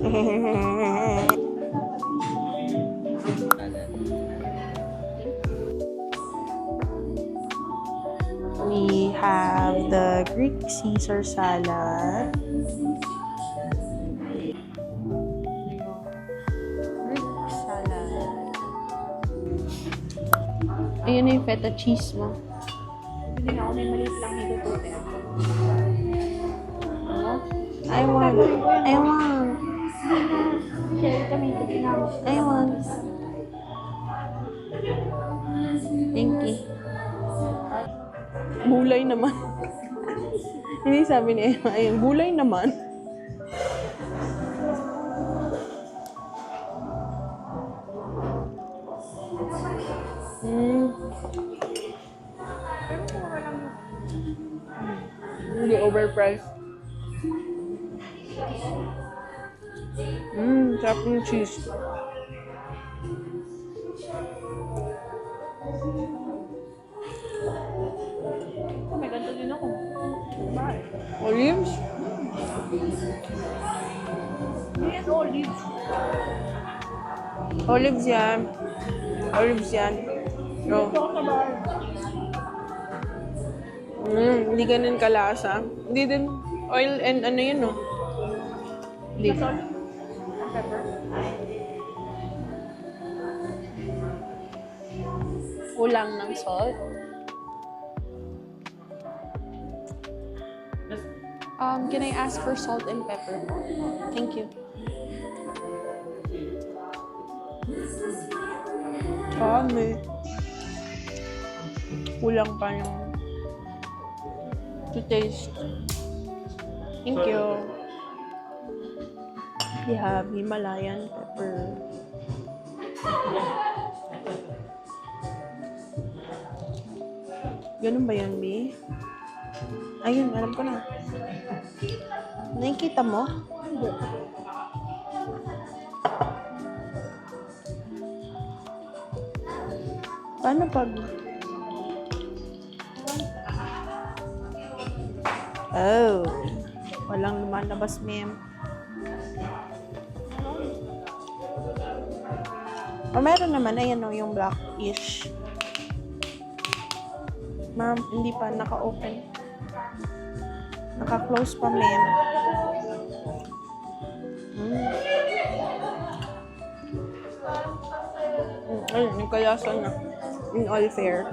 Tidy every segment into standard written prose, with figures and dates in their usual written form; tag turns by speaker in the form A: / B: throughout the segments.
A: We have the Greek Caesar salad. Greek salad. Ayun na yung feta cheese mo.
B: Hindi ako may maliit lang nito to.
A: I want.
B: Cherry tomato tinawag.
A: I want. Thank you. Gulay naman. Hindi sabi ni Emma, ayun, gulay naman. Hindi overpriced. Sarap ng cheese.
B: May ganito din ako. Bakit?
A: Olives?
B: Yes, olives.
A: Olives yan. Olives yan. Oh.
B: Ito ako sa bahay.
A: Hindi ganun kalasa. Hindi din oil and ano yun, no? Hindi.
B: Salt. Pepper.
A: Kulang ng salt. Can I ask for salt and pepper? Thank you. Kami. Kulang pa yung to taste. Thank you. We have Himalayan pepper. Ganun ba yan, B? Ayun, alam ko na. Nakikita mo? Paano pag... Oh. Walang lumalabas, ma'am. O meron naman, ayan o, yung blackish. Ma'am, hindi pa naka-open. Naka-close pa, ma'am. Ayun, yung kalasa na. In all fair.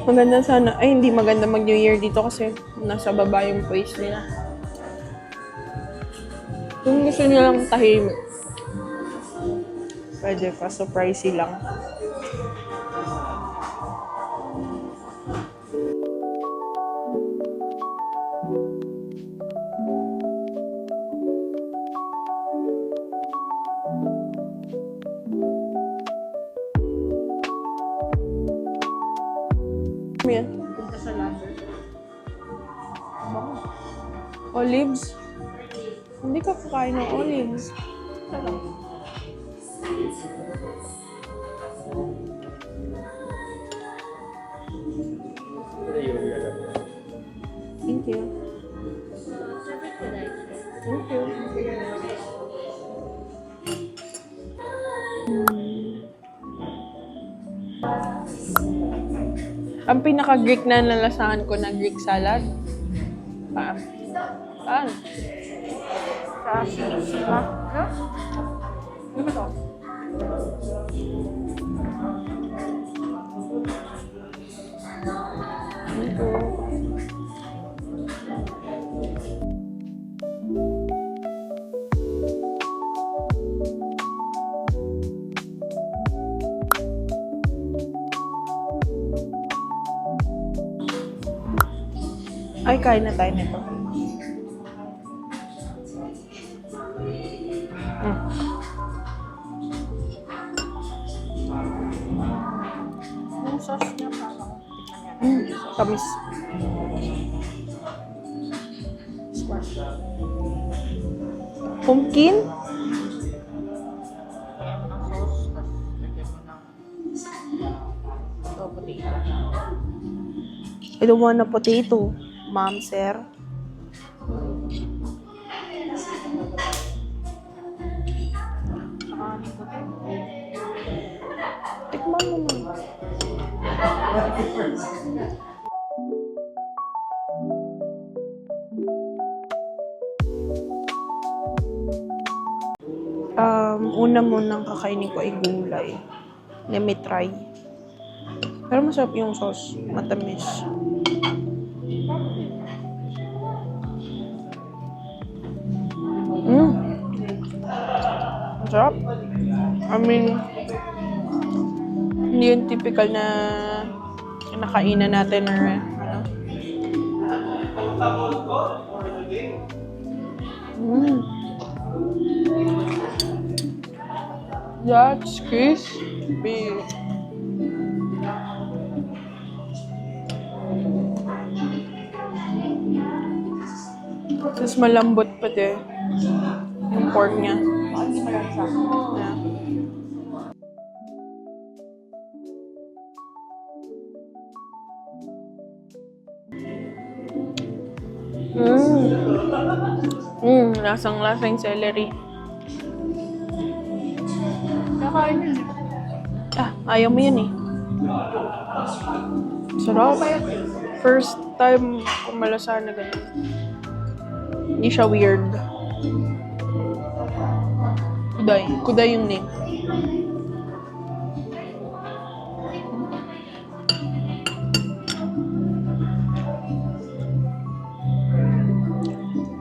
A: Maganda sana. Ay, hindi maganda mag-New Year dito kasi nasa baba yung place nila. Kung gusto nyo lang tahimik, pwede pa. Surprisey lang. Yan.
B: Punta sa lander.
A: Olives? Hindi ka kakain ng olives. Thank you. Thank you. Ang pinaka-Greek na nalasahan ko na Greek salad. Saan? Saan?
B: Sa sima. Ano? Ano ba to?
A: Ay, kain na tayo nito. Yung sauce. Tamis.
B: Squash.
A: Pumpkin?
B: Lagyan mo ng sauce, tapos lagyan mo ng potato.
A: I don't want a potato, ma'am, sir.
B: Saka ano ko to?
A: Tikman mo na. Una munang kakainin ko ay gulay. Let me try. Pero masarap yung sauce. Matamis. Masarap. I mean, hindi yung typical na kinakainan natin or ano. That's crispy. Tapos malambot pati yung pork niya.
B: Baka hindi malansa.
A: Yeah. Lasang-lasang celery.
B: Kakain yun eh.
A: Ayaw mo yun eh. Sarap. First time ko malasa na ganun. Hindi siya weird. Kuday. Kuday yung name.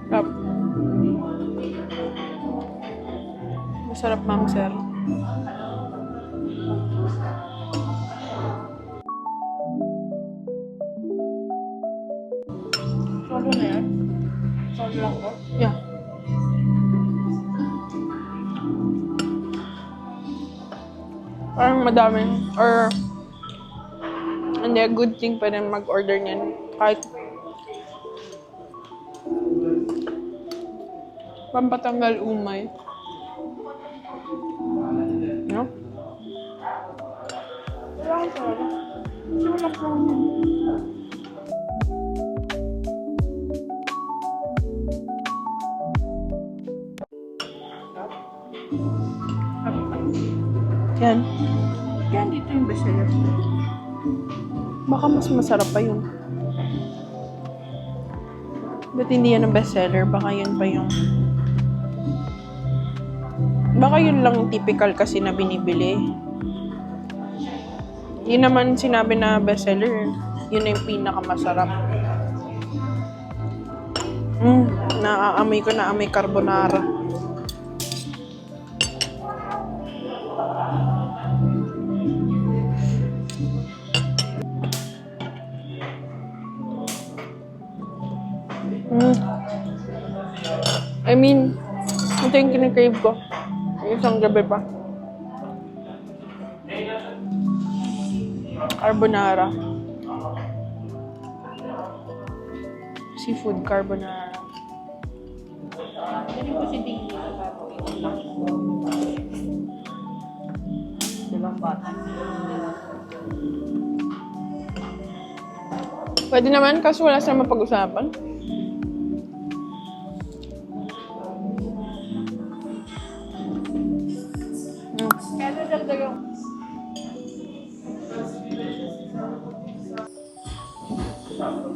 A: Sarap. Masarap, ma'am, sir.
B: Solo na yan? Solo lang ko?
A: Yeah. Parang madami. Or, hindi, good thing pa rin mag-order niyan. Kahit pampatanggal umay. No?
B: Wala ko talaga. Sulak lang yun.
A: Yan.
B: Kaya dito yung bestseller.
A: Baka mas masarap pa yun. Ba't hindi yan ang bestseller? Baka yun pa yung... Baka yun lang yung typical kasi na binibili. Yun naman sinabi na bestseller. Yun na yung pinakamasarap. Naaamoy ko na amoy carbonara. I mean, ito yung kinikrave ko. Yung isang gabi pa. Carbonara. Seafood carbonara.
B: Hindi ko si Dingy sa gagawin. Dilang bata.
A: Pwede naman, kaso wala siya mapag-usapan.
B: Kaya nadagdagang.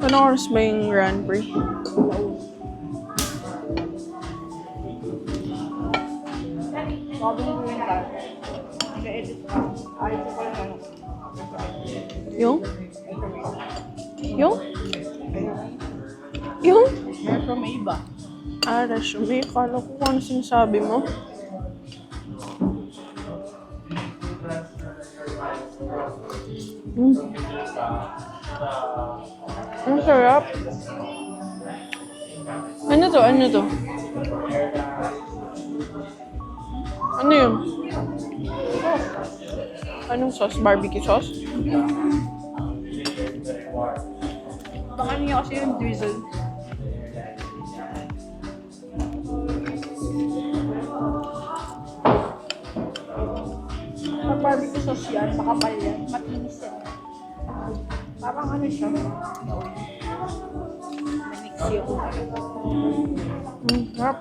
A: Ano oras ba yung Grand Prix?
B: Sabi mo yun ka. Nag-edit ka. Ayos ko pala ano.
A: Yung? Yung? Yung?
B: Meron may iba.
A: Resume. Kala ko kung ano sinasabi mo. Ang sarap. Ano to? Ano to? Ano yun? Anong sauce? Barbecue sauce?
B: niya kasi yung drizzle. Pag barbecue sauce yan, makapal yan, matinis yan. Parang ano siya, na-mix yung
A: Sarap.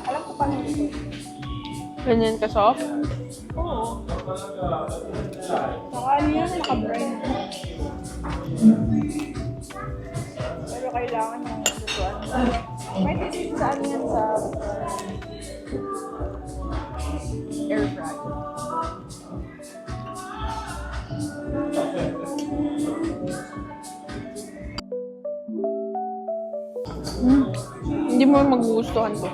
B: alam ko paano ito.
A: Ganyan ka soft.
B: Oo. Saka ano yan, naka-brine. Pero kailangan yung lutuan. May titin sa ano yan sa air fry.
A: Hindi mo magugustuhan to.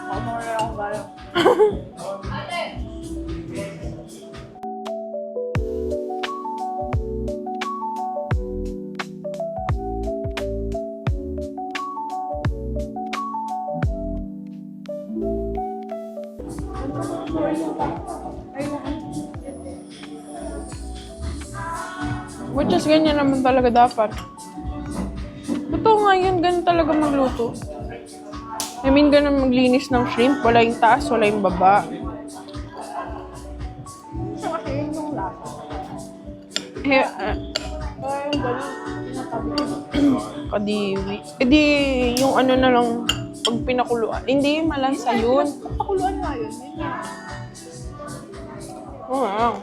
B: Ako mawala akong galang.
A: Which is ganyan naman talaga dapat. Totoo nga yun, ganun talaga magluto. I mean, ganun maglinis ng shrimp. Wala yung taas, wala yung baba.
B: Siya kasi yun yung lasa.
A: Eh,
B: Kaya yung ganun, tinatabi ko.
A: kadiwi. Eh di, yung ano na lang, pag pinakuluan. Hindi, malansa yun.
B: Pakuluan nga yun. Yun nga.
A: Oo nga.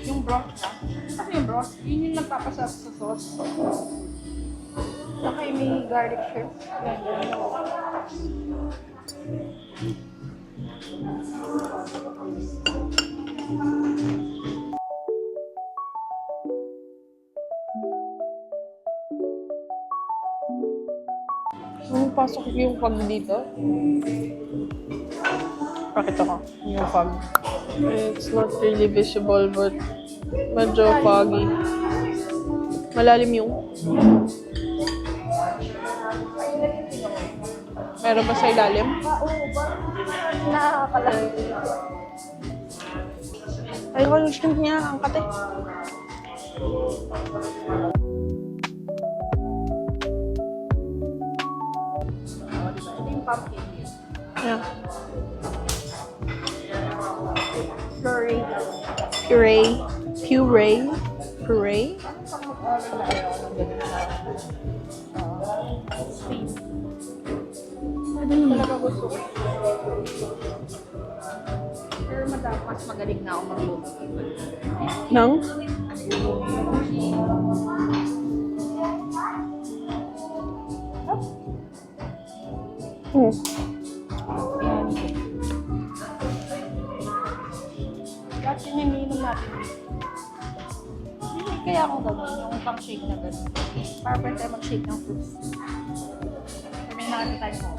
B: Yung broth na. Kasi yung broth, yun yung nagpapasarap sa sauce. Saka yung may garlic shrimp. Yan, yan.
A: Pasok yung fog dito. Pakita ko yung fog. It's not really visible but medyo foggy. Malalim yung. Meron ba sa ilalim?
B: Oo, parang nakakalaki.
A: Ay, ko yung shrimp niya. Ang kate.
B: Ito yung pumpkin.
A: Yeah.
B: Puree.
A: Puree. Puree. Puree.
B: Pag mag-order na ayaw ng ganun na sweet. Talaga gusto ko. Pero mas magaling na ako magluto.
A: Nang? Hmm.
B: Yan. Lahat yung iniinom natin. Hindi kaya akong gagawin yung pang shake na gano'n. Para pwede tayo mag-shake ng fruits. Sabi na natin tayo mo.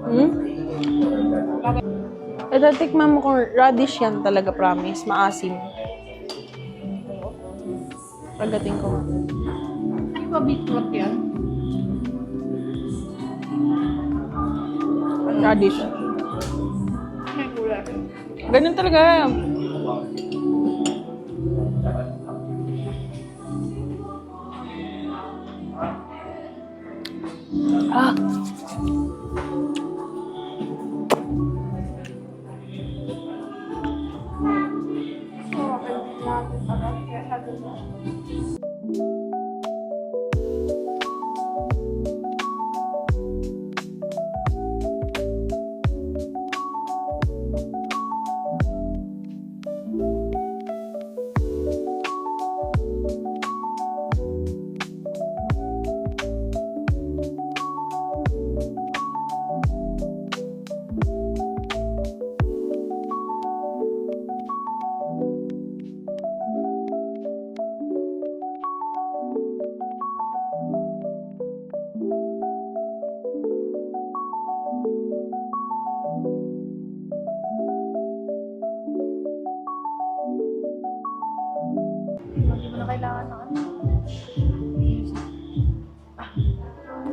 A: Hmm? Ito, tikman mo kung radish yan talaga, promise. Maasim. Pagdating ko.
B: Hindi ba beetroot yan?
A: Radish.
B: May gulay.
A: Ganun talaga.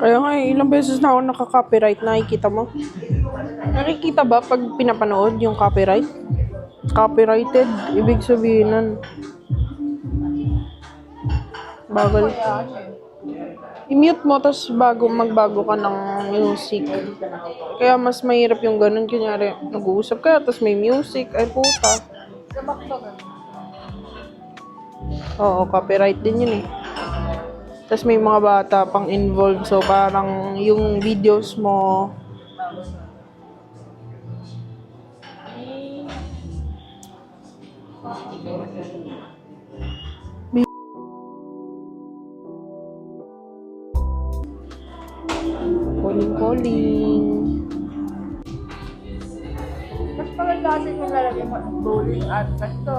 A: Kaya nga, ilang beses na ako nakaka-copyright. Nakikita mo? Nakikita ba pag pinapanood yung copyright? Copyrighted. Ibig sabihin nun. Bagal. I-mute mo, tapos magbago ka ng music. Kaya mas mahirap yung ganun. Kunyari, nag-uusap ka, tapos may music. Ay, puta. Oo, copyright din yun eh. Tapos may mga bata pang involved. So, parang yung videos mo... Calling.
B: Mas maganda kasi kung lalagyan mo ng bowling at ganito.